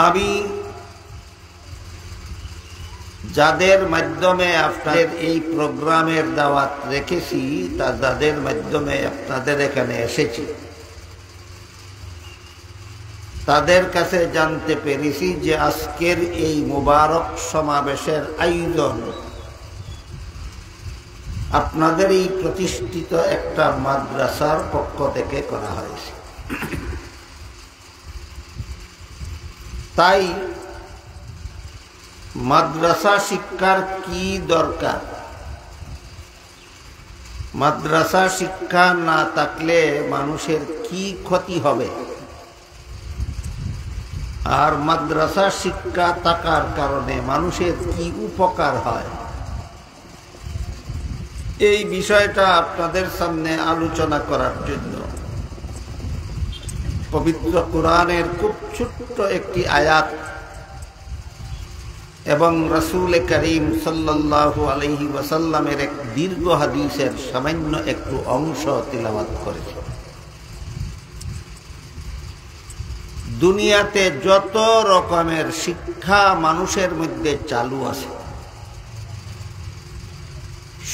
আমি যাদের মাধ্যমে আপনাদের এই প্রোগ্রামের দাওয়াত রেখেছি যাদের মাধ্যমে আপনাদের এখানে এসেছি, তাদের কাছে জানতে পেরেছি যে আজকের এই মুবারক সমাবেশের আয়োজন আপনাদের এই প্রতিষ্ঠিত একটা মাদ্রাসার পক্ষ থেকে করা হয়েছে। তাই মাদ্রাসা শিক্ষার কি দরকার, মাদ্রাসা শিক্ষা না থাকলে মানুষের কি ক্ষতি হবে, আর মাদ্রাসা শিক্ষা থাকার কারণে মানুষের কি উপকার হয়, এই বিষয়টা আপনাদের সামনে আলোচনা করার জন্য পবিত্র কোরআনের খুব ছোট্ট একটি আয়াত এবং রাসূল করিম সাল্লাল্লাহু আলাইহি ওয়াসাল্লামের এক দীর্ঘ হাদিসের সামান্য একটু অংশ তিলাওয়াত করেছি। দুনিয়াতে যত রকমের শিক্ষা মানুষের মধ্যে চালু আছে,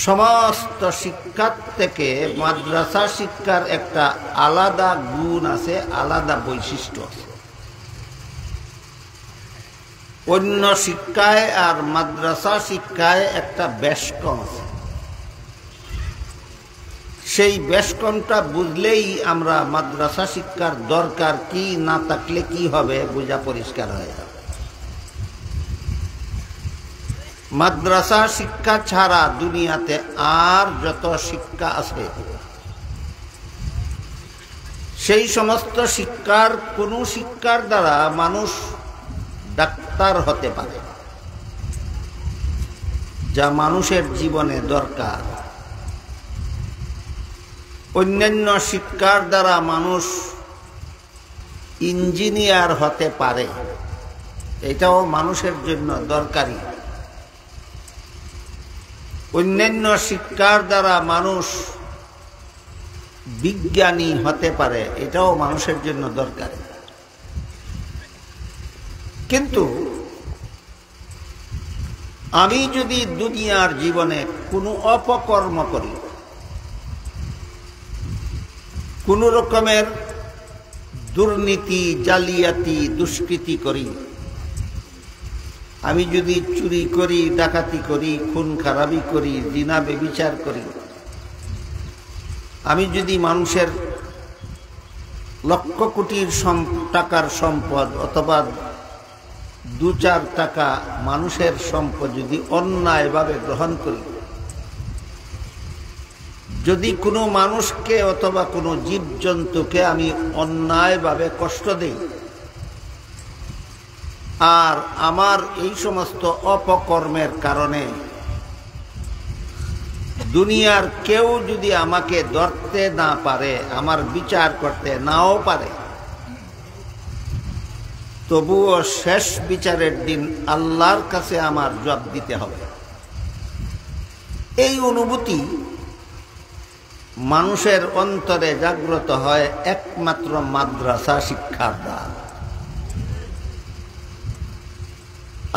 সমস্ত শিক্ষার থেকে মাদ্রাসা শিক্ষার একটা আলাদা গুণ আছে, আলাদা বৈশিষ্ট্য আছে। অন্য শিক্ষায় আর মাদ্রাসা শিক্ষায় একটা বেশকম আছে। সেই বেশকমটা বুঝলেই আমরা মাদ্রাসা শিক্ষার দরকার কি, না থাকলে কি হবে বোঝা পরিষ্কার হয়ে যাবে। মাদ্রাসা শিক্ষা ছাড়া দুনিয়াতে আর যত শিক্ষা আছে সেই সমস্ত শিক্ষার কোন শিক্ষার দ্বারা মানুষ ডাক্তার হতে পারে, যা মানুষের জীবনে দরকার। অন্যান্য শিক্ষার দ্বারা মানুষ ইঞ্জিনিয়ার হতে পারে, এটাও মানুষের জন্য দরকারি। অন্যান্য শিক্ষার দ্বারা মানুষ বিজ্ঞানী হতে পারে, এটাও মানুষের জন্য দরকারি। কিন্তু আমি যদি দুনিয়ার জীবনে কোনো অপকর্ম করি, কোন রকমের দুর্নীতি, জালিয়াতি, দুষ্কৃতি করি, আমি যদি চুরি করি, ডাকাতি করি, খুন খারাপি করি, জিনা ব্যভিচার করি, আমি যদি মানুষের লক্ষ কোটির টাকার সম্পদ অথবা 2-4 টাকা মানুষের সম্পদ যদি অন্যায়ভাবে গ্রহণ করি, যদি কোনো মানুষকে অথবা কোনো জীবজন্তুকে আমি অন্যায়ভাবে কষ্ট দেই, আর আমার এই সমস্ত অপকর্মের কারণে দুনিয়ার কেউ যদি আমাকে ধরতে না পারে, আমার বিচার করতে নাও পারে, তবুও শেষ বিচারের দিন আল্লাহর কাছে আমার জবাব দিতে হবে। এই অনুভূতি মানুষের অন্তরে জাগ্রত হয় একমাত্র মাদ্রাসা শিক্ষার দ্বারা।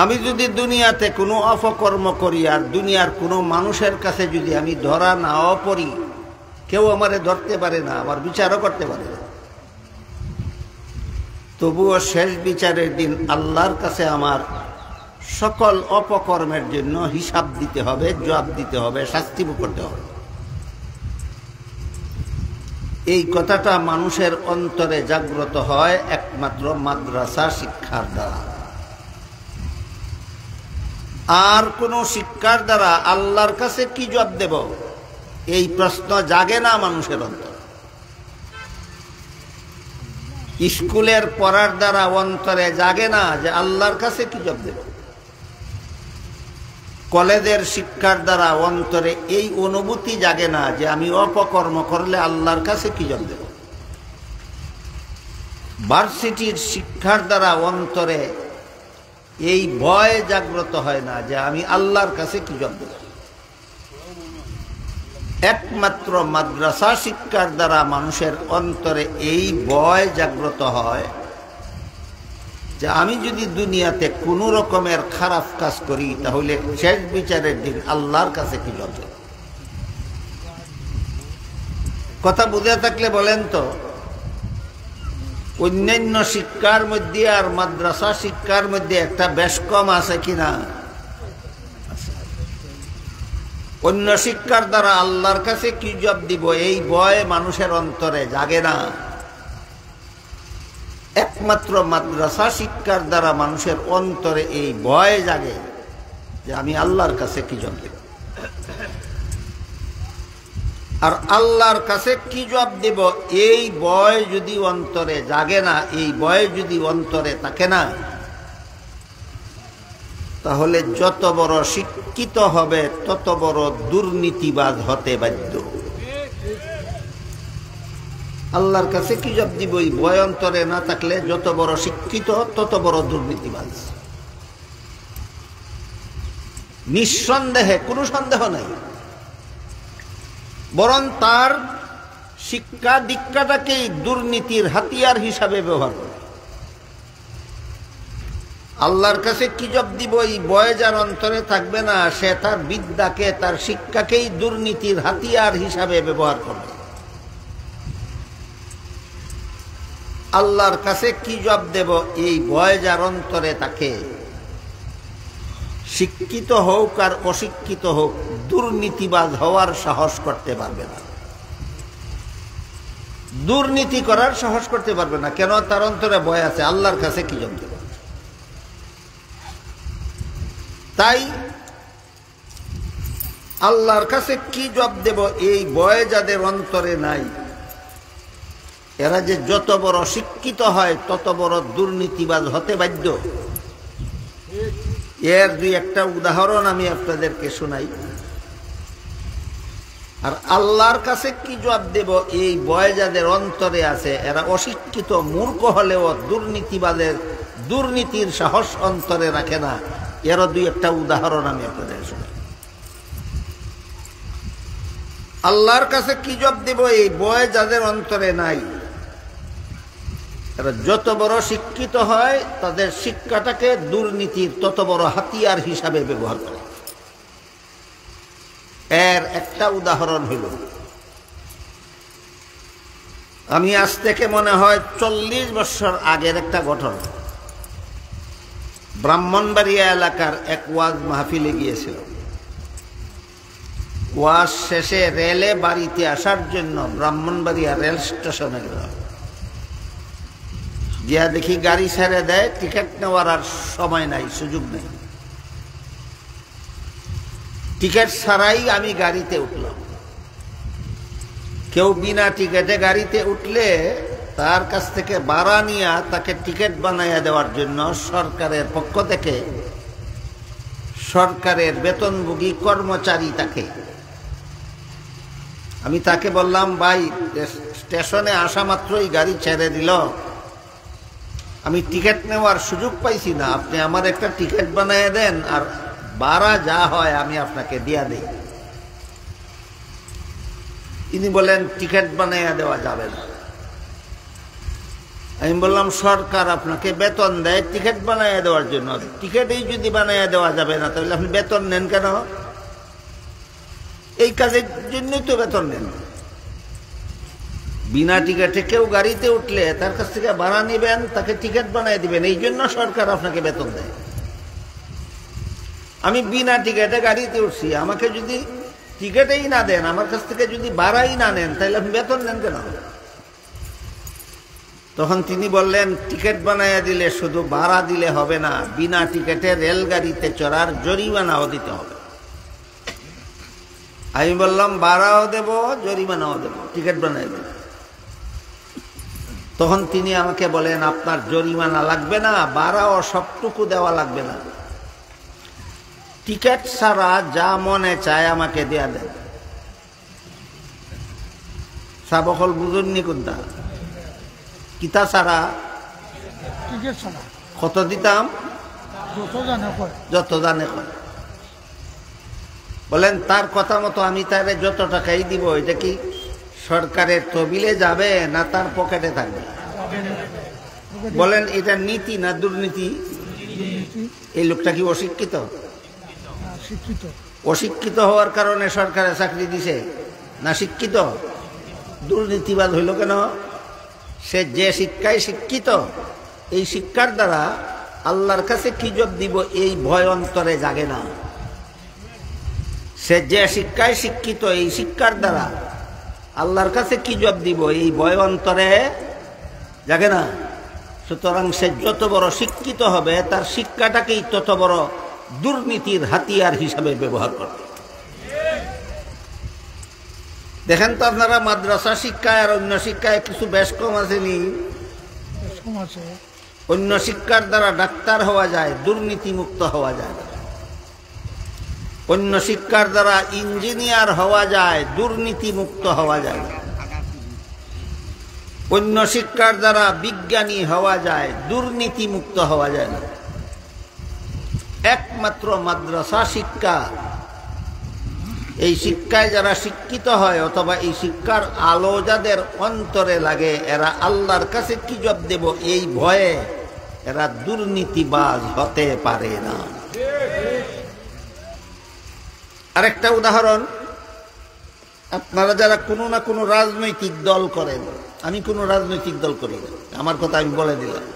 আমি যদি দুনিয়াতে কোনো অপকর্ম করি আর দুনিয়ার কোনো মানুষের কাছে যদি আমি ধরা নাও পড়ি, কেউ আমারে ধরতে পারে না, আমার বিচারও করতে পারে না, তবুও শেষ বিচারের দিন আল্লাহর কাছে আমার সকল অপকর্মের জন্য হিসাব দিতে হবে, জবাব দিতে হবে, শাস্তি ভোগ করতে হবে। এই কথাটা মানুষের অন্তরে জাগ্রত হয় একমাত্র মাদ্রাসা শিক্ষার দ্বারা। আর কোন শিক্ষার দ্বারা আল্লাহর কাছে কি জবাব দেব, এই প্রশ্ন জাগে না মানুষের অন্তরে। স্কুলের পড়ার দ্বারা অন্তরে জাগে না যে আল্লাহর কাছে কি জবাব দেব। কলেজের শিক্ষার দ্বারা অন্তরে এই অনুভূতি জাগে না যে আমি অপকর্ম করলে আল্লাহর কাছে কি জবাব দেব। ভার্সিটির শিক্ষার দ্বারা অন্তরে এই ভয় জাগ্রত হয় না যে আমি আল্লাহর কাছে কি জবাব দেব। একমাত্র মাদ্রাসা শিক্ষার দ্বারা মানুষের অন্তরে এই ভয় জাগ্রত হয় যে আমি যদি দুনিয়াতে কোনো রকমের খারাপ কাজ করি তাহলে শেষ বিচারের দিন আল্লাহর কাছে কি যাবে? কথা বুঝে থাকলে বলেন তো, অন্যান্য শিক্ষার মধ্যে আর মাদ্রাসা শিক্ষার মধ্যে একটা বেশ কম আছে কিনা? অন্য শিক্ষার দ্বারা আল্লাহর কাছে কি জবাব দিব এই ভয় মানুষের অন্তরে জাগে না। একমাত্র মাদ্রাসা শিক্ষার দ্বারা মানুষের অন্তরে এই ভয় জাগে যে আমি আল্লাহর কাছে কি জবাব দেব। আর আল্লাহর কাছে কি জবাব দেব এই ভয় যদি অন্তরে জাগে না, এই ভয় যদি অন্তরে থাকে না, তাহলে যত বড় শিক্ষিত হবে তত বড় দুর্নীতিবাজ হতে বাধ্য। আল্লাহর কাছে কি জবাব দিব এই ভয় অন্তরে না থাকলে যত বড় শিক্ষিত তত বড় দুর্নীতিবাজ। নিঃসন্দেহে, কোনো সন্দেহ নাই। বরং তার শিক্ষা দীক্ষাটাকেই দুর্নীতির হাতিয়ার হিসাবে ব্যবহার করে। আল্লাহর কাছে কি জবাব দিব এই ভয় যার অন্তরে থাকবে না, সে তার বিদ্যাকে, তার শিক্ষাকেই দুর্নীতির হাতিয়ার হিসাবে ব্যবহার করবে। আল্লাহর কাছে কি জবাব দেব এই ভয় যার অন্তরে থাকে, শিক্ষিত হোক আর অশিক্ষিত হোক, দুর্নীতিবাজ হওয়ার সাহস করতে পারবে না, দুর্নীতি করার সাহস করতে পারবে না। কেন? তার অন্তরে ভয় আছে। আল্লাহর কাছে কি জবাব দেব? তাই আল্লাহর কাছে কি জবাব দেব এই ভয় যাদের অন্তরে নাই, এরা যে যত বড় শিক্ষিত হয় তত বড় দুর্নীতিবাজ হতে বাধ্য। এর দুই একটা উদাহরণ আমি আপনাদেরকে শোনাই। আর আল্লাহর কাছে কি জবাব দেব এই ভয় যাদের অন্তরে আছে, এরা অশিক্ষিত মূর্খ হলেও দুর্নীতিবাদের, দুর্নীতির সাহস অন্তরে রাখে না। এরও দুই একটা উদাহরণ আমি আপনাদের শোনাই। আল্লাহর কাছে কি জবাব দেব এই ভয় যাদের অন্তরে নাই, এরা যত বড় শিক্ষিত হয় তাদের শিক্ষাটাকে দুর্নীতির তত বড় হাতিয়ার হিসাবে ব্যবহার করে। এর একটা উদাহরণ হইল, আমি আজ থেকে মনে হয় 40 বছর আগের একটা ঘটনা। ব্রাহ্মণবাড়িয়া এলাকার এক ওয়াজ মাহফিলে গিয়েছিল। ওয়াজ শেষে রেলে বাড়িতে আসার জন্য ব্রাহ্মণবাড়িয়া রেল স্টেশনে গেলাম। গিয়া দেখি গাড়ি ছেড়ে দেয়, টিকিট নেওয়ার আর সময় নাই, সুযোগ নেই। টিকিট ছাড়াই আমি গাড়িতে উঠলাম। কেউ বিনা টিকিটে গাড়িতে উঠলে তার কাছ থেকে ভাড়া নিয়ে তাকে টিকিট বানাইয়া দেওয়ার জন্য সরকারের পক্ষ থেকে, সরকারের বেতনভোগী কর্মচারী তাকে, আমি তাকে বললাম, ভাই স্টেশনে আসা মাত্রই গাড়ি ছেড়ে দিল, আমি টিকিট নেওয়ার সুযোগ পাইছি না, আপনি আমার একটা টিকিট বানাইয়া দেন, আর ভাড়া যা হয় আমি আপনাকে দিয়া দেই। তিনি বলেন টিকিট বানাইয়া দেওয়া যাবে না। আমি বললাম সরকার আপনাকে বেতন দেয় টিকিট বানাইয়া দেওয়ার জন্য, টিকিটেই যদি বানাইয়া দেওয়া যাবে না তাহলে আপনি বেতন নেন কেন? এই কাজের জন্যই তো বেতন নেন। বিনা টিকিটে কেউ গাড়িতে উঠলে তার কাছ থেকে ভাড়া নেবেন, তাকে টিকিট বানিয়ে দিবেন, এই জন্য সরকার আপনাকে বেতন দেয়। আমি বিনা টিকিটে গাড়িতে উঠছি, আমাকে যদি টিকিটেই না দেন, আমার কাছ থেকে যদি ভাড়াই না নেন, তাহলে আপনি বেতন নেন কেন? তখন তিনি বললেন টিকিট বানাইয়া দিলে শুধু ভাড়া দিলে হবে না, বিনা টিকিটে রেলগাড়িতে চড়ার জরিমানাও দিতে হবে। আমি বললাম ভাড়াও দেব, জরিমানাও দেব, টিকিট বানাই দেব। তখন তিনি আমাকে বলেন আপনার জরিমানা লাগবে না, ভাড়াও সবটুকু দেওয়া লাগবে না, টিকিট ছাড়া যা মনে চায় আমাকে দেয়া দেন। সাবকল বুঝুননি কোনটা? কিতা ছাড়া? কত দিতাম? যত জানে কয়। বলেন তার কথা মতো আমি তারে যত টাকাই দিব, এটা কি সরকারের তহবিলে যাবে না তার পকেটে থাকবে? বলেন এটা নীতি না দুর্নীতি? এই লোকটা কি অশিক্ষিত? অশিক্ষিত হওয়ার কারণে সরকারে চাকরি দিছে না শিক্ষিত? দুর্নীতিবাদ হইল কেন? সে যে শিক্ষায় শিক্ষিত, এই শিক্ষার দ্বারা আল্লাহর কাছে কি জবাব দিব এই ভয় অন্তরে জাগে না। সে যে শিক্ষায় শিক্ষিত, এই শিক্ষার দ্বারা আল্লাহর কাছে কি জবাব দিব এই ভয় অন্তরে জাগে না। সুতরাং সে যত বড় শিক্ষিত হবে, তার শিক্ষাটাকেই তত বড় দুর্নীতির হাতিয়ার হিসাবে ব্যবহার করবে। দেখেন তো আপনারা, মাদ্রাসা শিক্ষায় আর অন্য শিক্ষায় কিছু বেশ কম আসেনি? অন্য শিক্ষার দ্বারা ডাক্তার হওয়া যায়, দুর্নীতি মুক্ত হওয়া যায়। অন্য শিক্ষার দ্বারা ইঞ্জিনিয়ার হওয়া যায়, দুর্নীতি মুক্ত হওয়া যায়। অন্য শিক্ষার দ্বারা বিজ্ঞানী হওয়া যায়, দুর্নীতি মুক্ত হওয়া যায় না। একমাত্র মাদ্রাসা শিক্ষা, এই শিক্ষায় যারা শিক্ষিত হয় অথবা এই শিক্ষার আলো যাদের অন্তরে লাগে, এরা আল্লাহর কাছে কি জবাব দেব এই ভয়ে এরা দুর্নীতিবাজ হতে পারে না। আরেকটা উদাহরণ, আপনারা যারা কোনো না কোনো রাজনৈতিক দল করেন, আমি কোনো রাজনৈতিক দল করি না, আমার কথা আমি বলে দিলাম।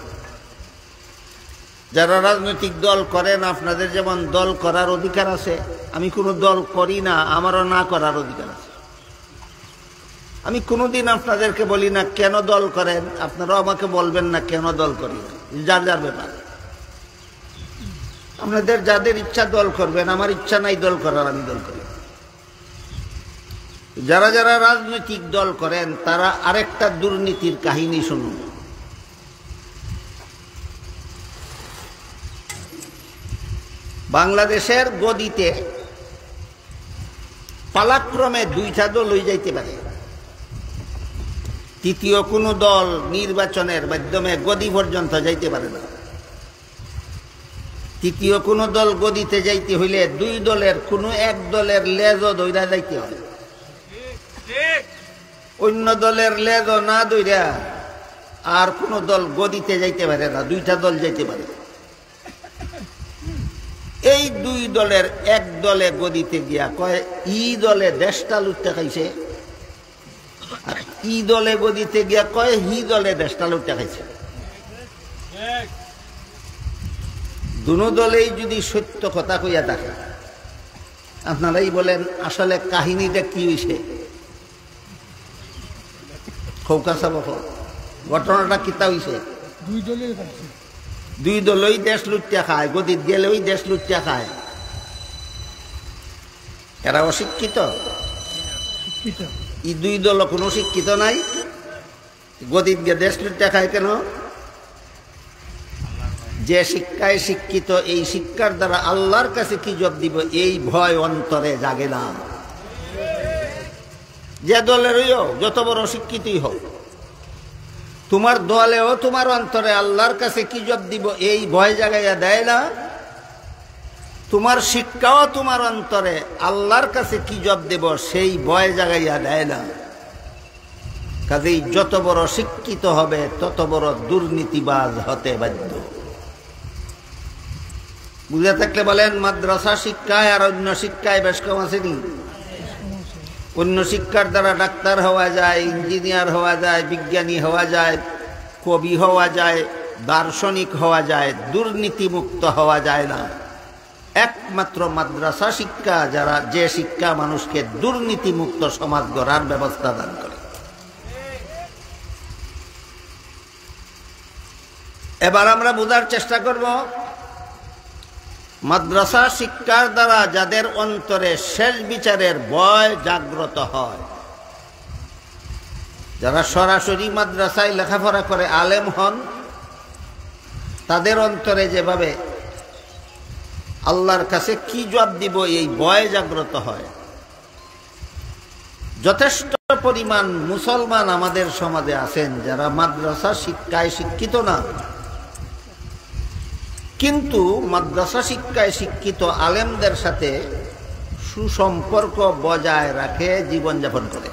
যারা রাজনৈতিক দল করেন, আপনাদের যেমন দল করার অধিকার আছে, আমি কোনো দল করি না, আমারও না করার অধিকার আছে। আমি কোনোদিন আপনাদেরকে বলি না কেন দল করেন, আপনারাও আমাকে বলবেন না কেন দল করি না, যার যার ব্যাপার। আপনাদের যাদের ইচ্ছা দল করবেন, আমার ইচ্ছা নাই দল করার, আমি দল করি। যারা যারা রাজনৈতিক দল করেন তারা আরেকটা দুর্নীতির কাহিনী শুনুন। বাংলাদেশের গদিতে পালাক্রমে দুইটা দল হয়ে যাইতে পারে। তৃতীয় কোনো দল নির্বাচনের মাধ্যমে গদি পর্যন্ত যাইতে পারে না। তৃতীয় কোনো দল গদিতে যাইতে হইলে দুই দলের কোনো এক দলের লেজও দইরা যাইতে হয়। অন্য দলের লেজও না দইরা আর কোনো দল গদিতে যাইতে পারে না, দুইটা দল যাইতে পারে। এই দুই দলের এক দলে গদিতে গিয়া কয় ই দলে দেশটা লুটতে খাইছে, আর ই দলে গদিতে গিয়া কয় হি দলে দেশটা লুটতে খাইছে। দুনো দলেই যদি সত্য কথা কইয়া থাকে, আপনারাই বলেন আসলে কাহিনীটা কি হইছে? খৌকা সাব ঘটনাটা কিতা হইছে? দুই দলই দেশ লুটিয়া খায়, গদিত গেলেই দেশ লুটিয়া খায়। এরা অশিক্ষিত? এই দুই দল কোনো শিক্ষিত নাই, গদিত গিয়ে দেশ লুটিয়া খায় কেন? যে শিক্ষায় শিক্ষিত, এই শিক্ষার দ্বারা আল্লাহর কাছে কি জবাব দিব এই ভয় অন্তরে জাগে না। যে দলেরই হোক, যত বড় শিক্ষিতই হোক, তোমার দলেও তোমার অন্তরে আল্লাহর কাছে কি জবাব দিব এই ভয় জাগাইয়া দেয় না। তোমার শিক্ষাও তোমার অন্তরে আল্লাহর কাছে কি জবাব দেব সেই ভয় জাগাইয়া দেয় না। কাজেই যত বড় শিক্ষিত হবে তত বড় দুর্নীতিবাজ হতে বাধ্য। বুঝে থাকলে বলেন, মাদ্রাসা শিক্ষায় আর অন্য শিক্ষায় বেশ কম আসেনি? অন্য শিক্ষার দ্বারা ডাক্তার হওয়া যায়, ইঞ্জিনিয়ার হওয়া যায়, বিজ্ঞানী হওয়া যায়, কবি হওয়া যায়, দার্শনিক হওয়া যায়, দুর্নীতিমুক্ত হওয়া যায় না। একমাত্র মাদ্রাসা শিক্ষা, যারা যে শিক্ষা মানুষকে দুর্নীতিমুক্ত সমাজ গড়ার ব্যবস্থা দান করে। এবার আমরা বোঝার চেষ্টা করব, মাদ্রাসা শিক্ষার দ্বারা যাদের অন্তরে শেষ বিচারের ভয় জাগ্রত হয়, যারা সরাসরি মাদ্রাসায় লেখাপড়া করে আলেম হন, তাদের অন্তরে যেভাবে আল্লাহর কাছে কি জবাব দিব এই ভয় জাগ্রত হয়। যথেষ্ট পরিমাণ মুসলমান আমাদের সমাজে আছেন যারা মাদ্রাসা শিক্ষায় শিক্ষিত না, কিন্তু মাদ্রাসা শিক্ষায় শিক্ষিত আলেমদের সাথে সুসম্পর্ক বজায় রাখে, জীবনযাপন করে।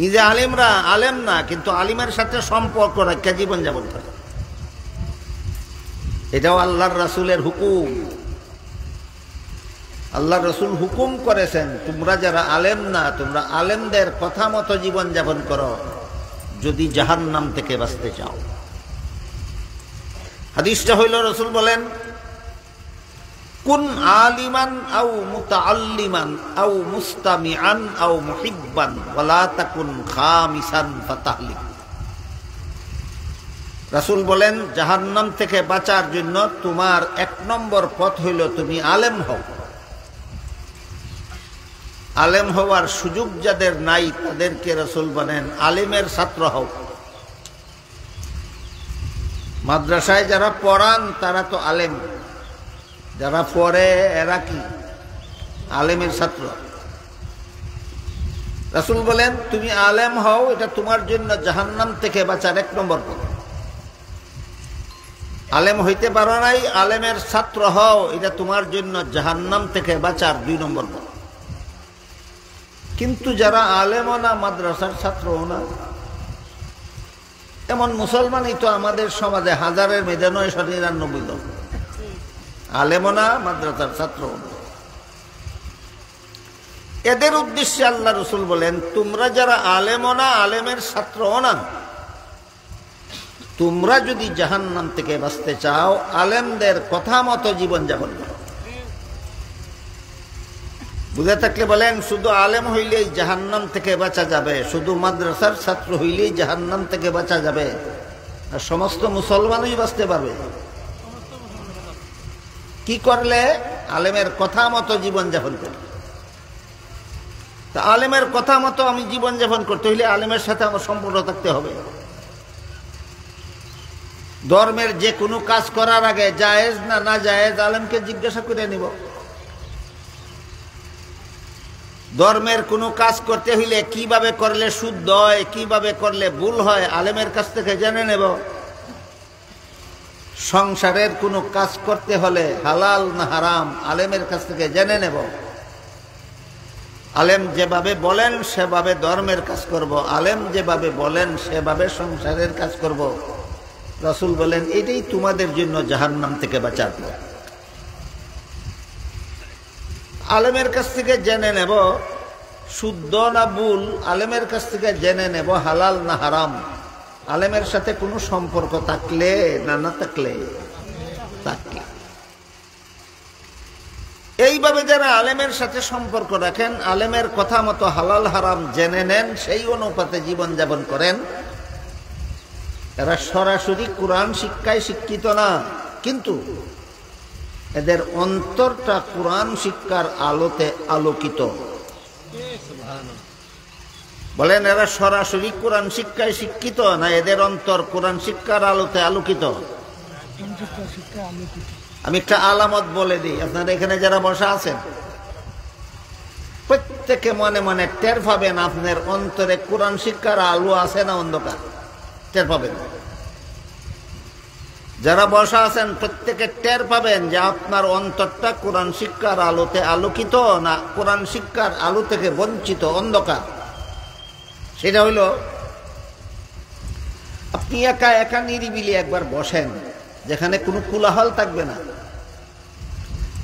নিজে আলেমরা আলেম না, কিন্তু আলিমের সাথে সম্পর্ক রাখা জীবনযাপন করে। এটাও আল্লাহর রাসূলের হুকুম। আল্লাহ রসুল হুকুম করেছেন, তোমরা যারা আলেম না, তোমরা আলেমদের কথা মতো জীবনযাপন করো যদি জাহান্নাম থেকে বাঁচতে চাও। হাদিসটা হইল, রসুল বলেন, কুন আলিমান আও মুতাআল্লিমান আও মুস্তামিআন আও মুহিব্বান ওয়ালা তাকুন খামিসান ফাতাহলিক। রাসূল বলেন, জাহান্নাম থেকে বাঁচার জন্য তোমার 1 নম্বর পথ হইল তুমি আলেম হও। আলেম হওয়ার সুযোগ যাদের নাই তাদেরকে রাসূল বলেন আলেমের ছাত্র হও। মাদ্রাসায় যারা পড়ান তারা তো আলেম, যারা পড়ে এরা কি আলেমের ছাত্র। রাসূল বলেন তুমি আলেম হও, এটা তোমার জন্য জাহান্নাম থেকে বাঁচার 1 নম্বর পথ। আলেম হইতে পারো নাই, আলেমের ছাত্র হও, এটা তোমার জন্য জাহান্নাম থেকে বাঁচার 2 নম্বর পথ। কিন্তু যারা আলেমও না, মাদ্রাসার ছাত্রও না, এমন মুসলমানই তো আমাদের সমাজে 999 লোক। আলেমও না, মাদ্রাসার ছাত্রও না। এদের উদ্দেশ্যে আল্লাহ রসুল বলেন, তোমরা যারা আলেমও না, আলেমের ছাত্রও না, তোমরা যদি জাহান্নাম থেকে বাঁচতে চাও আলেমদের কথা মতো জীবনযাপন করো। বুঝে থাকলে বলেন, শুধু আলেম হইলেই জাহান্নাম থেকে বাঁচা যাবে, শুধু মাদ্রাসার ছাত্র হইলেই জাহান্নাম থেকে বাঁচা যাবে, আর সমস্ত মুসলমানই বাঁচতে পারবে। কি করলে? আলেমের কথা মতো জীবনযাপন করি। তা আলেমের কথা মতো আমি জীবনযাপন করতে হইলে আলেমের সাথে আমার সম্পর্ক থাকতে হবে। ধর্মের যে কোনো কাজ করার আগে জায়েজ না না জায়েজ আলেমকে জিজ্ঞাসা করে নিব। ধর্মের কোনো কাজ করতে হইলে কিভাবে করলে শুদ্ধ হয়, কিভাবে করলে ভুল হয়, আলেমের কাছ থেকে জেনে নেব। সংসারের কোনো কাজ করতে হলে হালাল না হারাম আলেমের কাছ থেকে জেনে নেব। আলেম যেভাবে বলেন সেভাবে ধর্মের কাজ করব, আলেম যেভাবে বলেন সেভাবে সংসারের কাজ করব। রাসূল বলেন, এটাই তোমাদের জন্য জাহান্নাম থেকে বাঁচার পথ। আলেমের কাছ থেকে জেনে নেব শুদ্ধ না ভুল, আলেমের কাছ থেকে জেনে নেব হালাল না হারাম, আলেমের সাথে কোনো সম্পর্ক থাকলে না না থাকলে। এইভাবে যারা আলেমের সাথে সম্পর্ক রাখেন, আলেমের কথা মতো হালাল হারাম জেনে নেন, সেই অনুপাতে জীবনযাপন করেন, এরা সরাসরি কোরআন শিক্ষায় শিক্ষিত না, কিন্তু এদের অন্তরটা কোরআন শিক্ষার আলোতে আলোকিত। বলেন, এরা সরাসরি কোরআন শিক্ষায় শিক্ষিত না এদের অন্তর কোরআন শিক্ষার আলোতে আলোকিত? আমি একটা আলামত বলে দিই, আপনারা এখানে যারা বসা আছেন প্রত্যেকে মনে মনে টের পাবেন আপনার অন্তরে কোরআন শিক্ষার আলো আছে না অন্ধকার, টের পাবেন। যারা বসা আছেন প্রত্যেকে টের পাবেন যে আপনার অন্তরটা কোরআন শিক্ষার আলোতে আলোকিত না কোরআন শিক্ষার আলো থেকে বঞ্চিত, অন্ধকার। সেটা হইল, আপনি একা একা নিরিবিলি একবার বসেন, যেখানে কোনো কোলাহল থাকবে না,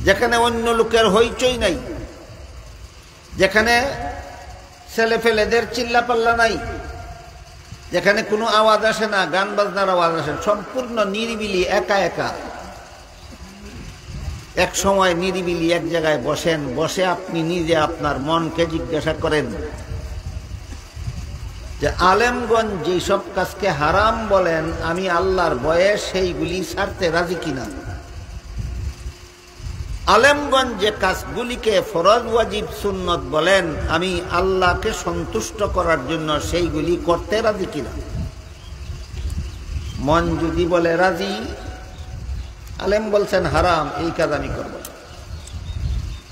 যেখানে অন্য লোকের হইচই নাই, যেখানে ছেলে ফেলেদের চিল্লাপাল্লা নাই, যেখানে কোনো আওয়াজ আসে না, গান বাজনার আওয়াজ আসে, সম্পূর্ণ নিরিবিলি, একা একা। এক সময় নিরিবিলি এক জায়গায় বসেন, বসে আপনি নিজে আপনার মনকে জিজ্ঞাসা করেন যে আলেমগণ যেসব কাজকে হারাম বলেন আমি আল্লাহর ভয়ে সেইগুলি ছাড়তে রাজি কিনা। আলেমগণ যে কাজগুলিকে ফরজ ওয়াজিব সুন্নত বলেন আমি আল্লাহকে সন্তুষ্ট করার জন্য সেইগুলি করতে রাজি কিনা। মন যদি বলে রাজি, আলেম বলছেন হারাম, এই কাজ আমি করব।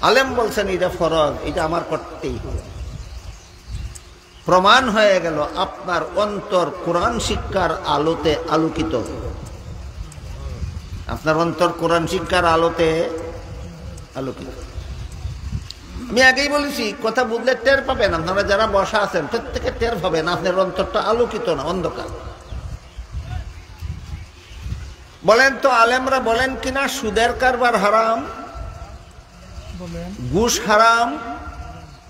আলেম বলছেন এটা ফরজ, এটা আমার করতেই হবে। প্রমাণ হয়ে গেল আপনার অন্তর কোরআন শিক্ষার আলোতে আলোকিত। আপনার অন্তর কোরআন শিক্ষার আলোতে আলোকিত। আমি আগেই বলেছি, কথা বুঝলে টের পাবেন। আপনারা যারা বসা আছেন প্রত্যেকে টের পাবেন আপনার অন্তরটা আলোকিত না, অন্ধকার। বলেন তো, আলেমরা বলেন কিনা সুদের কারবার হারাম, ঘুষ হারাম,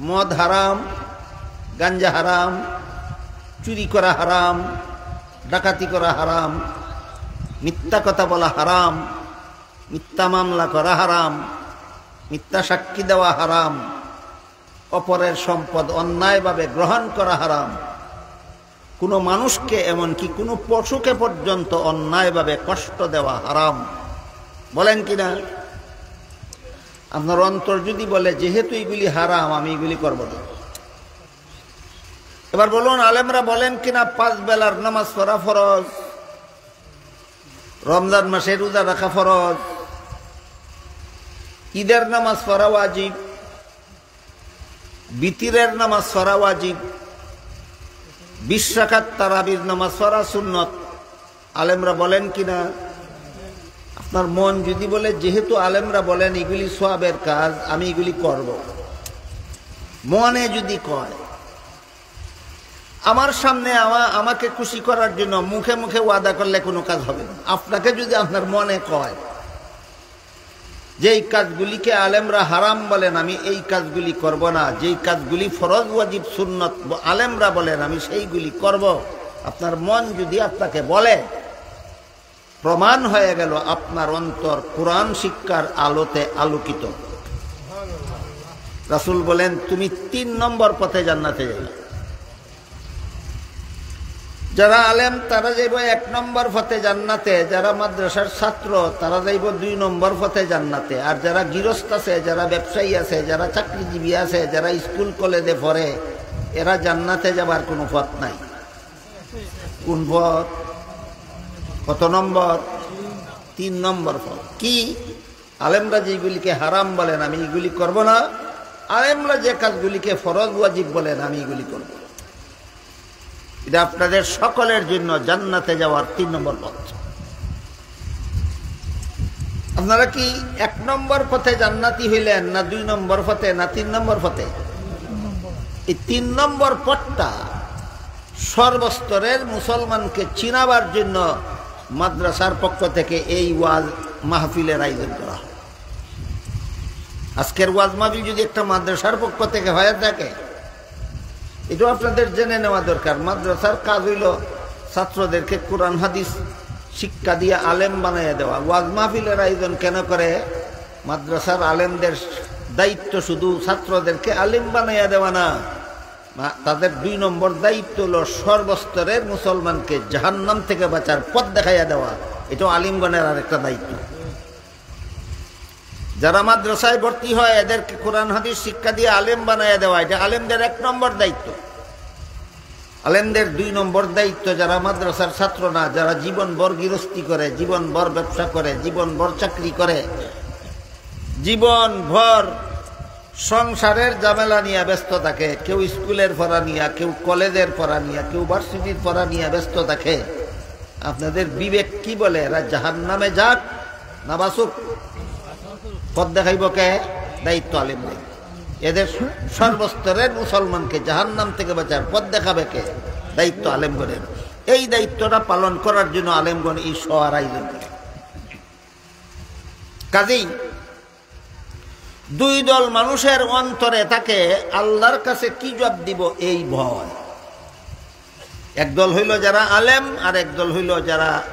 মদ হারাম, গাঞ্জা হারাম, চুরি করা হারাম, ডাকাতি করা হারাম, মিথ্যা কথা বলা হারাম, মিথ্যা মামলা করা হারাম, মিথ্যা সাক্ষী দেওয়া হারাম, অপরের সম্পদ অন্যায়ভাবে গ্রহণ করা হারাম, কোনো মানুষকে এমনকি কোনো পশুকে পর্যন্ত অন্যায়ভাবে কষ্ট দেওয়া হারাম। বলেন কিনা? আপনার অন্তর যদি বলে যেহেতু এগুলি হারাম আমি এগুলি করব না। এবার বলুন, আলেমরা বলেন কিনা 5 বেলার নামাজ পড়া ফরজ, রমজান মাসে রোজা রাখা ফরজ, ঈদের নামাজ পড়া ওয়াজিব, বিতিরের নামাজ পড়া ওয়াজিব, 20 রাকাত তারাবির নামাজ পড়া সুন্নত। আলেমরা বলেন কিনা? আপনার মন যদি বলে যেহেতু আলেমরা বলেন এগুলি সওয়াবের কাজ আমি এগুলি করব, মনে যদি কয়, আমার সামনে আমাকে খুশি করার জন্য মুখে মুখে ওয়াদা করলে কোনো কাজ হবে না। আপনাকে যদি আপনার মনে কয় যেই কাজগুলিকে আলেমরা হারাম বলেন আমি এই কাজগুলি করব না, যেই কাজগুলি ফরজ ওয়াজিব সুন্নত আলেমরা বলেন আমি সেইগুলি করব, আপনার মন যদি আপনাকে বলে, প্রমাণ হয়ে গেল আপনার অন্তর কোরআন শিক্ষার আলোতে আলোকিত। রাসূল বলেন তুমি 3 নম্বর পথে জান্নাতে যাবে। যারা আলেম তারা যাইব 1 নম্বর পথে জান্নাতে, যারা মাদ্রাসার ছাত্র তারা যাইব 2 নম্বর পথে জান্নাতে, আর যারা গৃহস্থ আছে, যারা ব্যবসায়ী আছে, যারা চাকরিজীবী আছে, যারা স্কুল কলেজে পড়ে, এরা জান্নাতে যাবার কোনো পথ নাই। কোন পথ? কত নম্বর? 3 নম্বর পথ। কি? আলেমরা যেগুলিকে হারাম বলেন আমি এগুলি করব না, আলেমরা যে কাজগুলিকে ফরজ ওয়াজিব বলেন আমি এগুলি করব। এটা আপনাদের সকলের জন্য জান্নাতে যাওয়ার 3 নম্বর পথ। আপনারা কি 1 নম্বর পথে জান্নাতি হইলেন, না 2 নম্বর পথে, না 3 নম্বর পথে? এই 3 নম্বর পথটা সর্বস্তরের মুসলমানকে চিনাবার জন্য মাদ্রাসার পক্ষ থেকে এই ওয়াজ মাহফিলের আয়োজন করা হয়। আজকের ওয়াজ মাহফিল যদি একটা মাদ্রাসার পক্ষ থেকে হয়ে থাকে, এটা আপনাদের জেনে নেওয়া দরকার। মাদ্রাসার কাজ হইল ছাত্রদেরকে কোরআন হাদিস শিক্ষা দিয়ে আলেম বানিয়ে দেওয়া। ওয়াজ মাহফিলের আয়োজন কেন করে? মাদ্রাসার আলেমদের দায়িত্ব শুধু ছাত্রদেরকে আলেম বানিয়ে দেওয়া না, তাদের 2 নম্বর দায়িত্ব হলো সর্বস্তরের মুসলমানকে জাহান্নাম থেকে বাঁচার পথ দেখাইয়া দেওয়া। এটাও আলিমগণের আরেকটা দায়িত্ব। যারা মাদ্রাসায় ভর্তি হয় এদেরকে কোরআন হাদিস শিক্ষা দিয়ে আলেম বানাইয়া দেওয়া, এটা আলেমদের 1 নম্বর দায়িত্ব। আলেমদের 2 নম্বর দায়িত্ব যারা মাদ্রাসার ছাত্র না, যারা জীবনভর গৃহস্থী করে, জীবনভর ব্যবসা করে, জীবনভর চাকরি করে, জীবনভর সংসারের ঝামেলা নিয়ে ব্যস্ত থাকে, কেউ স্কুলের পড়া নিয়ে, কেউ কলেজের পড়া নিয়ে, কেউ ভার্সিটির পড়া নিয়ে ব্যস্ত থাকে। আপনাদের বিবেক কি বলে? এরা জাহান্নামে যাক না বাসুক? পথ দেখাইব কে? দায়িত্ব আলেমদের। এদের সর্বস্তরের মুসলমানকে জাহান্নাম থেকে বাঁচার পথ দেখাবে কে? দায়িত্ব আলেমগণের। এই দায়িত্বটা পালন করার জন্য আলেমগণ এই সভার আয়োজন করে। কাজেই 2 দল মানুষের অন্তরে তাকে আল্লাহর কাছে কি জবাব দিব এই ভয়। একদল হইল যারা আলেম, আর একদল হইল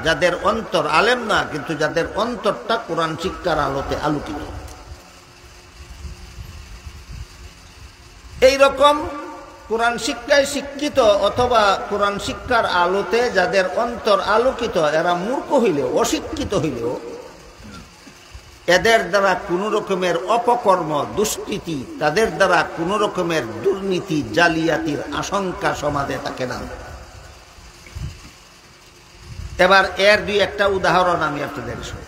যাদের অন্তর আলেম না কিন্তু যাদের অন্তরটা কোরআন শিক্ষার আলোতে আলোকিত। এই রকম কোরআন শিক্ষায় শিক্ষিত অথবা কোরআন শিক্ষার আলোতে যাদের অন্তর আলোকিত, এরা মূর্খ হইলেও, অশিক্ষিত হইলেও এদের দ্বারা কোন রকমের অপকর্ম, দুষ্কৃতি, তাদের দ্বারা কোন রকমের দুর্নীতি, জালিয়াতির আশঙ্কা সমাজে থাকে না। এবার এর 2-1টা উদাহরণ আমি আপনাদের শুনি।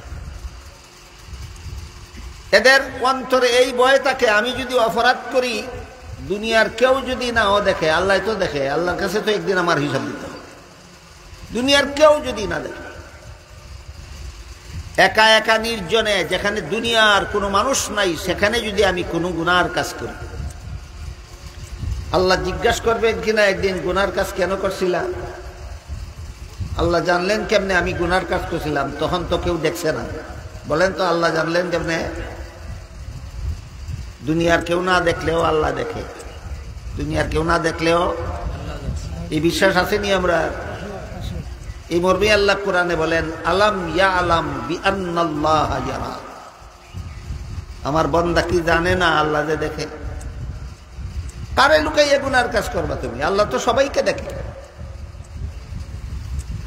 এদের অন্তরে এই ভয় থাকে, আমি যদি অপরাধ করি দুনিয়ার কেউ যদি নাও দেখে, আল্লাহ তো দেখে, আল্লাহর কাছে তো একদিন আমার হিসাব দিতে হবে। দুনিয়ার কেউ যদি না দেখে, একা একা নির্জনে, যেখানে দুনিয়ার কোনো মানুষ নাই, সেখানে যদি আমি কোনো গুনার কাজ করি, আল্লাহ জিজ্ঞাসা করবেন কিনা একদিন গুনার কাজ কেন করছিলাম? আল্লাহ জানলেন কেমনে আমি গুনার কাজ করছিলাম? তখন তো কেউ দেখছে না। বলেন তো আল্লাহ জানলেন কেমনে? দুনিয়ার কেউ না দেখলেও আল্লাহ দেখে। দুনিয়ার কেউ না দেখলেও, এই বিশ্বাস আসেনি আমরা? এই মর্মে আল্লাহ কোরআনে বলেন, আলাম ইয়া আলাম বিআন্নাল্লাহ ইয়ারা। আমার বান্দা কি জানে না আল্লাহ যে দেখে? কারে লুকাইয়া গুনার কাজ করবা তুমি? আল্লাহ তো সবাইকে দেখে।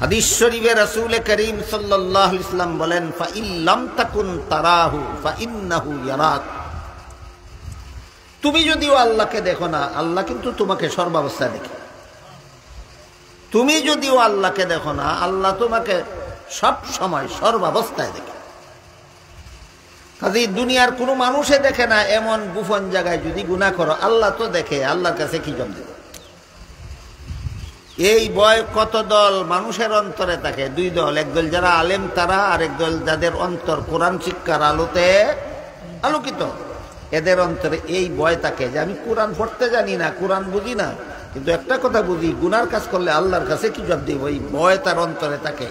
হাদিস শরীফে রাসূল করিম সাল্লাল্লাহু আলাইহি ওয়াসাল্লাম বলেন, ফাইন লাম তাকুন তারাহু ফাইন্নাহু ইয়ারাক। তুমি যদিও আল্লাহকে দেখো না, আল্লাহ কিন্তু তোমাকে সর্বাবস্থায় দেখে। তুমি যদিও আল্লাহকে দেখো না, আল্লাহ তোমাকে সব সময় সর্বাবস্থায় দেখে। কাজেই দুনিয়ার কোনো মানুষে দেখে না এমন গোপন জায়গায় যদি গুনাহ করো, আল্লাহ তো দেখে। আল্লাহর কাছে কি জবাব দেবে? এই ভয় কত দল মানুষের অন্তরে থাকে? দুই দল। একদল যারা আলেম তারা, আর একদল যাদের অন্তর কোরআন শিক্ষার আলোতে আলোকিত। এদের অন্তরে এই ভয় থাকে যে আমি কোরআন পড়তে জানি না, কোরআন বুঝি না, কিন্তু একটা কথা বুঝি, গুনার কাজ করলে আল্লাহর কাছে কি জবাব দিব? এই ভয় তার অন্তরে থাকে।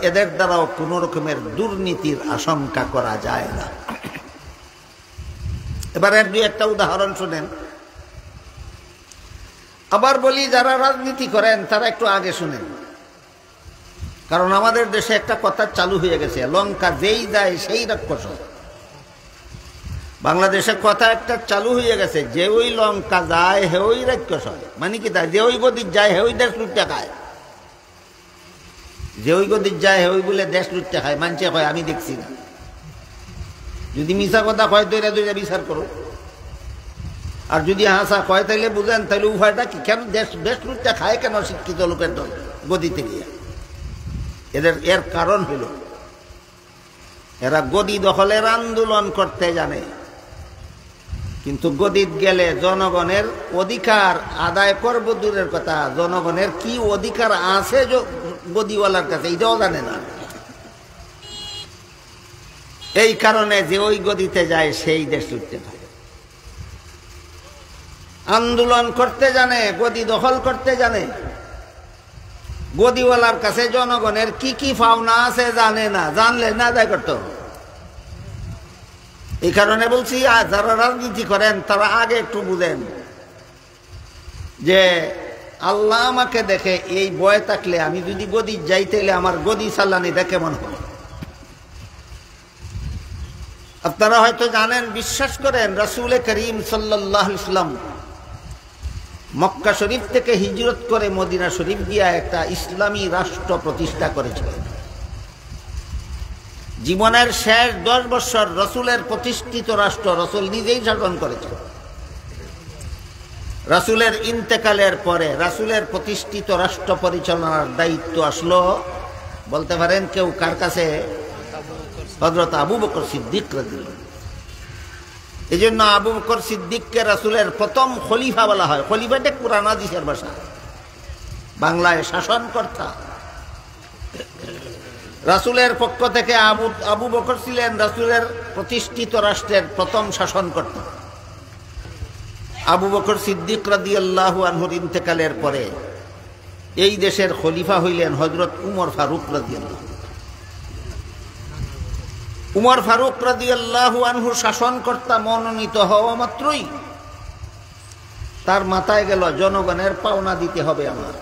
এদের দ্বারাও কোন রকমের দুর্নীতির আশঙ্কা করা যায় না। এবার এর দুই একটা উদাহরণ শুনেন। আবার বলি, যারা রাজনীতি করেন তারা একটু আগে শুনেন, কারণ আমাদের দেশে একটা কথা চালু হয়ে গেছে, লঙ্কা যেই যায় সেই রাক্ষস। বাংলাদেশে কথা একটা চালু হয়ে গেছে, যে ওই লঙ্কা যায় হে ওই রাক্ষস হয়। মানে কি? তাই যে ওই গদির যায় হে ওই দেশ লুটতে খায়। যে ওই গদির যায় হে ওই বলে দেশ লুটতে খায়। মানছে কয় আমি দেখছি না। যদি মিশা কথা কয় দইরা দইরা বিচার করো, আর যদি হাসা কয় তাইলে বুঝেন, তাইলে উভয়টা কি? কেন দেশ লুটতে খায় কেন শিক্ষিত লোকের দল গদিতে গিয়ে? এর কারণ হইল এরা গদি দখলের আন্দোলন করতে জানে, কিন্তু গদিত গেলে জনগণের অধিকার আদায় করব দূরের কথা, জনগণের কি অধিকার আছে গদিওয়ালার কাছে এটাও জানে না। এই কারণে যে ওই গদিতে যায় সেই দেশ লুটতে থাকে। আন্দোলন করতে জানে, গদি দখল করতে জানে, গদিওয়ালার কাছে জনগণের কি কি পাওনা আছে জানে না। জানলে না আদায় করত। এই কারণে বলছি, যারা রাজনীতি করেন তারা আগে একটু বুঝেন যে আল্লাহ আমাকে দেখে। এই ভয় থাকলে আমি যদি গদি যাই, তাইলে আমার গদি চালানি দেখে মনে হয়। আপনারা হয়তো জানেন, বিশ্বাস করেন, রাসূল করিম সাল্লাল্লাহু আলাইহি ওয়াসাল্লাম মক্কা শরীফ থেকে হিজরত করে মদিনা শরীফ গিয়া একটা ইসলামী রাষ্ট্র প্রতিষ্ঠা করেছিলেন। জীবনের শেষ 10 বছর রাসূলের প্রতিষ্ঠিত রাষ্ট্র রাসূল নিজেই শাসন করেছেন। রাসূলের ইন্তেকালের পরে রাসূলের প্রতিষ্ঠিত রাষ্ট্র পরিচালনার দায়িত্ব আসলো, বলতে পারেন কেউ কার কাছে? হযরত আবু বকর সিদ্দিক রাদিয়াল্লাহু। এই জন্য আবু বকর সিদ্দিককে রাসূলের প্রথম খলিফা বলা হয়। খলিফাটা কুরআন হাদিসের ভাষা, বাংলায় শাসনকর্তা। রাসূলের পক্ষ থেকে আবু বকর ছিলেন রাসূলের প্রতিষ্ঠিত রাষ্ট্রের প্রথম শাসনকর্তা। আবু বকর সিদ্দিক রাদিয়াল্লাহু আনহুর ইন্তেকালের পরে এই দেশের খলিফা হইলেন হযরত উমর ফারুক রাদিয়াল্লাহু। উমর ফারুক রাদিয়াল্লাহু আনহু শাসনকর্তা মনোনীত হওয়া মাত্রই তার মাথায় গেল, জনগণের পাওনা দিতে হবে, আমার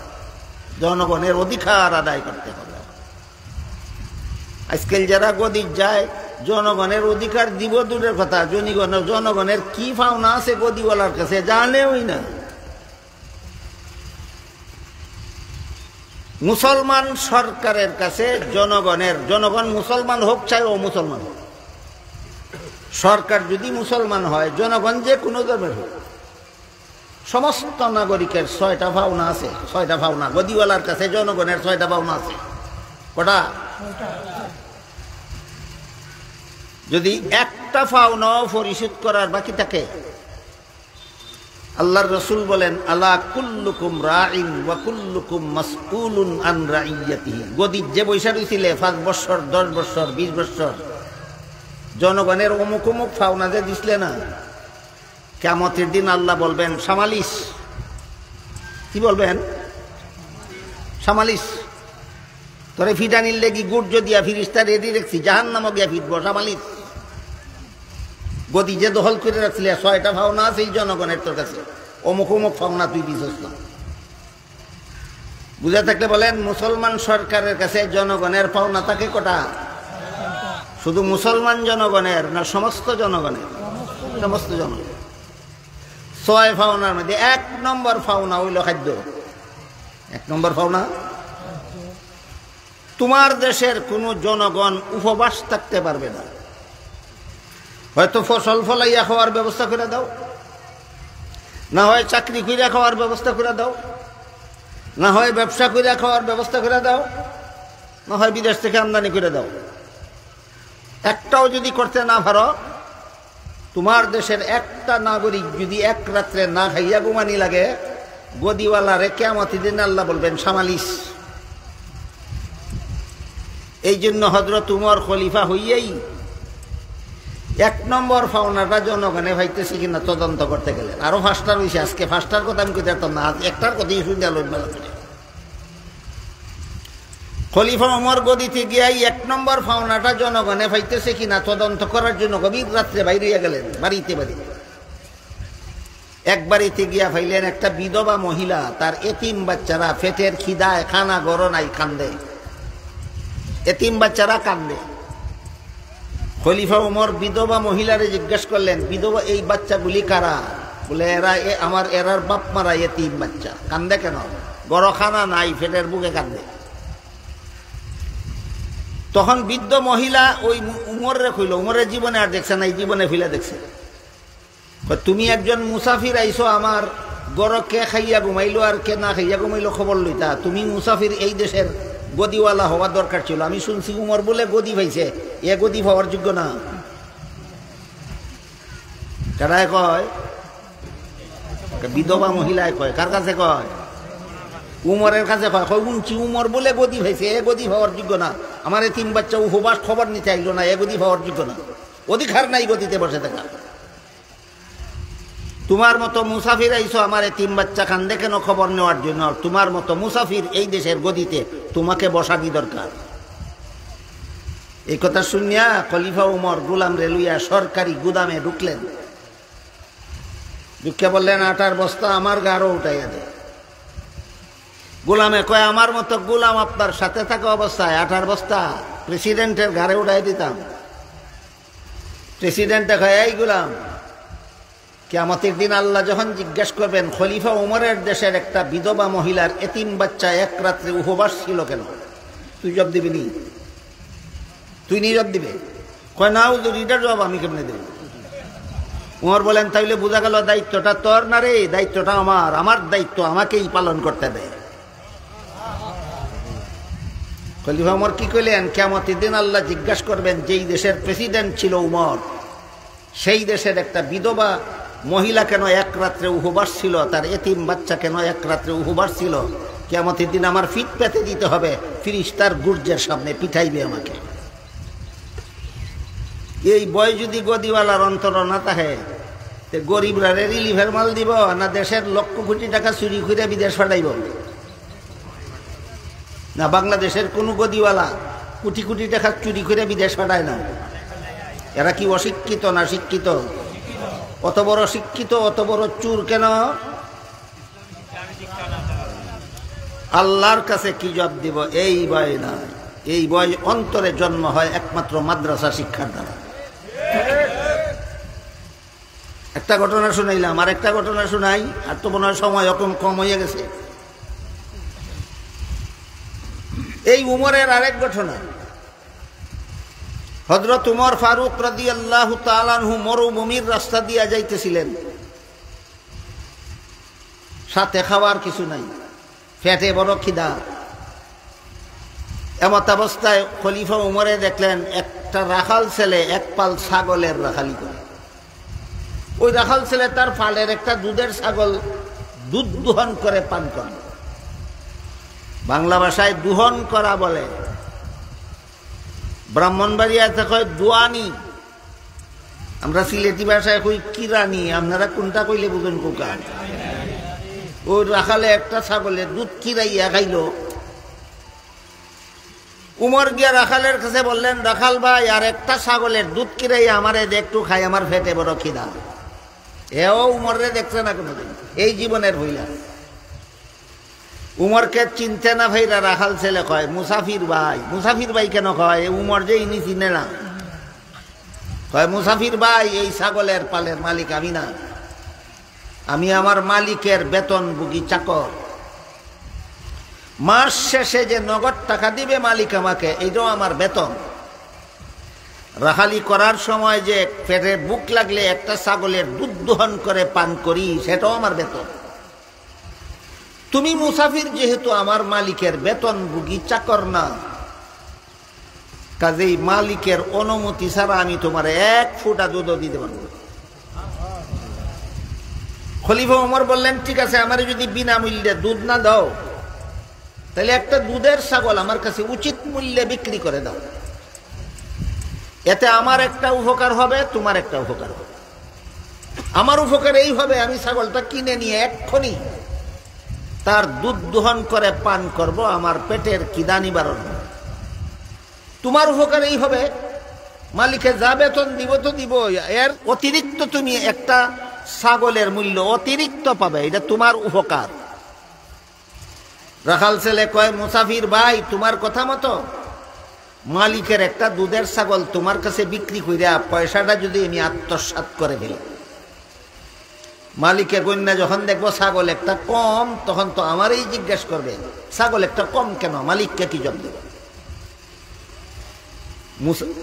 জনগণের অধিকার আদায় করতে হবে। আজকাল যারা গদির যায়, জনগণের অধিকার দিব দূরের কথা, জনগণের কি পাওনা আছে গদিওয়ালার কাছে জানেওই না। মুসলমান সরকারের কাছে জনগণ মুসলমান হোক চাই ও মুসলমান হোক, সরকার যদি মুসলমান হয়, জনগণ যে কোনো ধর্মের হোক, সমস্ত নাগরিকের 6টা পাওনা আছে। 6টা পাওনা গদিওয়ালার কাছে, জনগণের 6টা পাওনা আছে। কটা? যদি একটা পাওনাও পরিশোধ করার বাকি থাকে, আল্লাহর রাসূল বলেন, আলা কুল্লুকুম রাইন ওয়া কুল্লুকুম মাসউলুন আন রাইয়াতিহি। গদির যে বৈশা রইছিলে 5 বছর, 10 বছর, 20 বছর, জনগণের অমুক অমুক ফাওনা যে দিছিলে না, কিয়ামতের দিন আল্লাহ বলবেন সামালিস। কি বলবেন? সামালিস। তোরে ফিটানির লেগি গুড় দিয়া ফিরিস্তা রেডি রাখছি, জাহান্নামে গিয়া ফিরব, সামালিস। গদি যে দখল করে রাখছিলে 6টা ফাওনা আছে এই জনগণের তোর কাছে, অমুক অমুক ফাওনা তুই দিছস না। বুঝা থাকলে বলেন, মুসলমান সরকারের কাছে জনগণের পাওনা থাকে কটা? শুধু মুসলমান জনগণের না সমস্ত জনগণের? সমস্ত জনগণ। 6 ফাওনার মধ্যে 1 নম্বর ফাওনা হইল খাদ্য। 1 নম্বর ফাওনা, তোমার দেশের কোনো জনগণ উপবাস থাকতে পারবে না। হয়তো ফসল ফলাইয়া খাওয়ার ব্যবস্থা করে দাও, না হয় চাকরি কইরা খাওয়ার ব্যবস্থা করে দাও, না হয় ব্যবসা কইরা খাওয়ার ব্যবস্থা করে দাও, না হয় বিদেশ থেকে আমদানি করে দাও। একটাও যদি করতে না পারো, তোমার দেশের একটা নাগরিক যদি 1 রাত্রে না খাইয়া ঘুমানি লাগে, গদিওয়ালারে কিয়ামতের দিন আল্লাহ বলবেন সামালিস। এই জন্য হযরত উমর খলিফা হইয়াই 1 নম্বর ফাওনাটা জনগণে ভাইতেছে কিনা তদন্ত করতে গেলেন। আরো 5টা রয়েছে, আজকে 5টার কথা আমি কইতে পারতাম না, আজ একটার কথাই শুনতে আলো মেলা করে। খলিফা উমর গদিতে গিয়াই 1 নম্বর ফাওনাটা জনগণে ভাইতেছে কিনা তদন্ত করার জন্য গভীর রাত্রে বাইরে গেলেন। বাড়িতে এক বাড়িতে গিয়া ফাইলেন একটা বিধবা মহিলা, তার এতিম বাচ্চারা পেটের খিদায় খানা গড় নাই, কান্দে। এতিম বাচ্চারা কান্দে। খলিফা উমর বিধবা মহিলারে জিজ্ঞাসা করলেন, বিধবা এই বাচ্চাগুলি কারা? বলে এরার বাপ মারা এতিম বাচ্চা। কান্দে কেন? গড় খানা নাই, পেটের বুকে কান্দে। তখন বৃদ্ধ মহিলা ওই উমরে কইল, উমরের জীবনে আর দেখছে না, এই জীবনে ফিলে দেখছে। তুমি একজন মুসাফির আইছো, আমার গড় কে খাইয়া ঘুমাইলো আর কে না খাইয়া ঘুমাইলো খবর লইতা। তুমি মুসাফির, এই দেশের গদিওয়ালা হওয়ার দরকার ছিল। আমি শুনছি উমর বলে গদি পাইছে, এ গদি পাওয়ার যোগ্য না। কারায় কয়? বিধবা মহিলায় কয়। কার কাছে কয়? উমরের কাছে কয়। উনছি উমর বলে গদি পাইছে, এ গদি পাওয়ার যোগ্য না। আমার 3 বাচ্চা উপবাস খবর নিতে আইলো না, এ গদি পাওয়ার যোগ্য না। অধিকার নাই গদিতে বসে থাকা। তোমার মতো মুসাফির আইছো, আমার 3 বাচ্চা কান্দে কেন খবর নেওয়ার জন্য। তোমার মতো মুসাফির এই দেশের গদিতে, তোমাকে বসানি দরকার। এই কথা শুনিয়া খলিফা উমর গোলাম রেলুইয়া সরকারি গুদামে ঢুকলেন। ঢুকে বললেন, আটার বস্তা আমার গাড়ো উঠাইয়া দে। গোলামে কয়, আমার মতো গোলাম আপনার সাথে থাকা অবস্থায় আটার বস্তা প্রেসিডেন্টের ঘাড়ে উঠাই দিতাম। প্রেসিডেন্টে কয়, এই গোলাম, কিয়ামতের দিন আল্লাহ যখন জিজ্ঞেস করবেন, খলিফা উমরের দেশের একটা বিধবা মহিলার এতিম বাচ্চা 1 রাত্রে উপবাস ছিল কেন, তুই জবাব দিবি নি? তুই নি জবাব দিবে? কয় না হুজুর, এটার জবাব আমি কেমনে দেব? উমর বলেন, তাইলে বোঝা গেল দায়িত্বটা তোর না রে, দায়িত্বটা আমার। আমার দায়িত্ব আমাকেই পালন করতে দেয়। খলিফা উমর কি কইলেন? কিয়ামতের দিন আল্লাহ জিজ্ঞাসা করবেন, যেই দেশের প্রেসিডেন্ট ছিল উমর, সেই দেশের একটা বিধবা মহিলা কেন 1 রাত্রে উপবাস ছিল, তার এতিম বাচ্চা কেন 1 রাত্রে উপবাস ছিল। কিয়ামতের দিন আমার ফিট পেতে দিতে হবে, ফিরিস্তার গুর্জের সামনে পিঠাইবে আমাকে। এই বয় যদি গদিওয়ালার অন্তর না থাকে, গরিবরা রিলিফের মাল দিব না দেশের লক্ষ কোটি টাকা চুরি করে বিদেশ পাঠাইব? না বাংলাদেশের কোন গদিওয়ালা কোটি কোটি টাকা চুরি করে বিদেশ পাঠায় না? এরা কি অশিক্ষিত না শিক্ষিত? অত বড় শিক্ষিত, অত বড় চুর কেন? আল্লাহর কাছে কি জবাব দিব? এই ভয় না। এই ভয় অন্তরে জন্ম হয় একমাত্র মাদ্রাসা শিক্ষার দ্বারা। একটা ঘটনা শুনাইলাম, আর একটা ঘটনা শুনাই, আর তো মনে হয় সময় কম হয়ে গেছে। এই উমরের আরেক ঘটনা। হযরত উমর ফারুক রাদিয়াল্লাহু তাআলা আনহু মরুভূমির রাস্তা দিয়া যাইতেছিলেন, সাথে খাওয়ার কিছু নাই, পেটে বড় খিদা। এমত অবস্থায় খলিফা উমরে দেখলেন একটা রাখাল ছেলে 1 পাল ছাগলের রাখালি করে। ওই রাখাল ছেলে তার ফালের একটা দুধের ছাগল দুধ দোহন করে পান করে। বাংলা ভাষায় দুহন করা বলে, ব্রাহ্মণবাড়িয়াতে কয় দোয়ানি, আমরা সিলেটি ভাষায় কই কিরানি, আপনারা কোনটা কইলে বুঝুন কোকা। ওই রাখালে একটা ছাগলের দুধ কিরাইয়া খাইল। উমর গিয়া রাখালের কাছে বললেন, রাখাল ভাই আর একটা ছাগলের দুধ কিরাইয়া আমারে একটু খাই, আমার ফেটে বড় খিদা। এও উমরে দেখছে না কোনোদিন, এই জীবনের হইলা। উমরকে চিনতে না ভাইরা রাখাল ছেলে কয় মুসাফির ভাই। মুসাফির ভাই কেন কয়? উমর যে ইনি চিনে না। কয় মুসাফির ভাই, এই ছাগলের পালের মালিক আমি না, আমি আমার মালিকের বেতনভোগী চাকর। মাস শেষে যে নগদ টাকা দিবে মালিক আমাকে, এইটাও আমার বেতন। রাখালি করার সময় যে পেটে বুক লাগলে একটা ছাগলের দুধ দোহন করে পান করি, সেটাও আমার বেতন। তুমি মুসাফির যেহেতু আমার মালিকের বেতনভোগী চাকর না, কাজেই মালিকের অনুমতি ছাড়া আমি তোমার এক ফোঁটা দুধও দিতে পারব। খলিফা ওমর বললেন, ঠিক আছে, আমার যদি বিনামূল্যে দুধ না দাও, তাহলে একটা দুধের ছাগল আমার কাছে উচিত মূল্যে বিক্রি করে দাও। এতে আমার একটা উপকার হবে, তোমার একটা উপকার হবে। আমার উপকার এই হবে, আমি ছাগলটা কিনে নিয়ে এক্ষুনি তার দুধ দোহন করে পান করব, আমার পেটের খিদা নিবারণ হবে। তোমার উপকার এই হবে, মালিকে যা বেতন দিব তো দিব, এর অতিরিক্ত তুমি একটা ছাগলের মূল্য অতিরিক্ত পাবে, এটা তোমার উপকার। রাখাল ছেলে কয়, মুসাফির ভাই, তোমার কথা মতো মালিকের একটা দুধের ছাগল তোমার কাছে বিক্রি কইরা পয়সাটা যদি আমি আত্মসাৎ করে ফেলি, মালিকের কন্যা যখন দেখবো ছাগল একটা কম, তখন তো আমারই জিজ্ঞেস করবে ছাগল একটা কম কেন, মালিককে কি জব দেবে।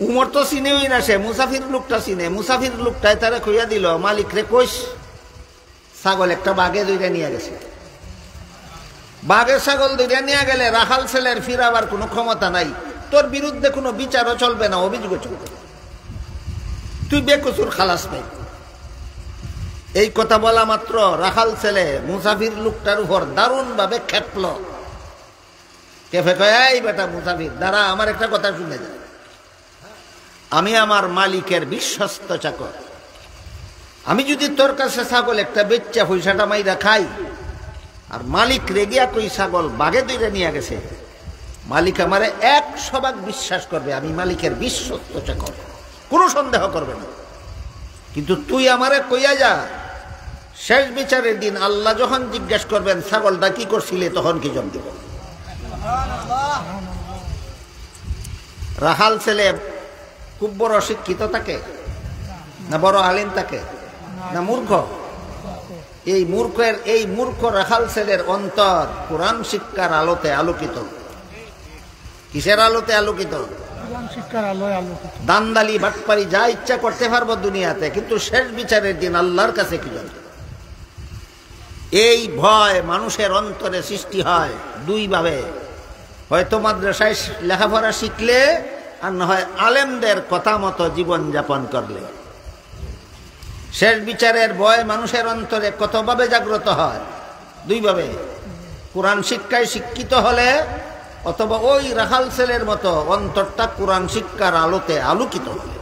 উমর তো চিনেই না, সে মুসাফির লোকটা চিনে। মুসাফির লোকটাই তারা কইয়া দিল, মালিক রে কইস ছাগল একটা বাঘে ধরে নিয়ে গেছে। বাঘের ছাগল ধরে নিয়ে গেলে রাখাল ছেলের ফিরাবার কোনো ক্ষমতা নাই, তোর বিরুদ্ধে কোনো বিচারও চলবে না, অভিযোগ চলবে, তুই বেকসুর খালাস পাই। এই কথা বলা মাত্র রাখাল ছেলে মুসাফির লোকটার উপর দারুণ ভাবে খেপল। কেফে কয়, এই বেটা মুসাফির, দাঁড়া, আমার একটা কথা শুনে যা। আমি আমার মালিকের বিশ্বস্ত চাকর, আমি যদি তোর কাছে ছাগল একটা বেচ্চা পয়সাটা মাইরা খাই, আর মালিক রেগিয়া কই ছাগল বাঘে ধরে নিয়ে গেছে, মালিক আমারে 100 বিশ্বাস করবে, আমি মালিকের বিশ্বস্ত চাকর, কোনো সন্দেহ করবে না। কিন্তু তুই আমারে কইয়া যা, শেষ বিচারের দিন আল্লাহ যখন জিজ্ঞেস করবেন ছাগলটা কি করছিলে, তখন কি জবাব দিব। রাখাল ছেলে খুব বড় শিক্ষিত থাকে না বড় আলিম থাকে না মূর্খ? এই মূর্খ রাখাল ছেলের অন্তর কোরআন শিক্ষার আলোতে আলোকিত। কিসের আলোতে আলোকিত? দান্দালি বাটপারি যা ইচ্ছা করতে পারবো দুনিয়াতে, কিন্তু শেষ বিচারের দিন আল্লাহর কাছে কি জানবে। এই ভয় মানুষের অন্তরে সৃষ্টি হয় দুই ভাবে, হয়তো মাদ্রাসায় লেখাপড়া শিখলে, আর না হয় আলেমদের কথা মতো জীবন যাপন করলে। শেষ বিচারের ভয় মানুষের অন্তরে কতভাবে জাগ্রত হয়? দুইভাবে, কোরআন শিক্ষায় শিক্ষিত হলে, অথবা ওই রাখাল ছেলের মতো অন্তরটা কোরআন শিক্ষার আলোতে আলোকিত হলে।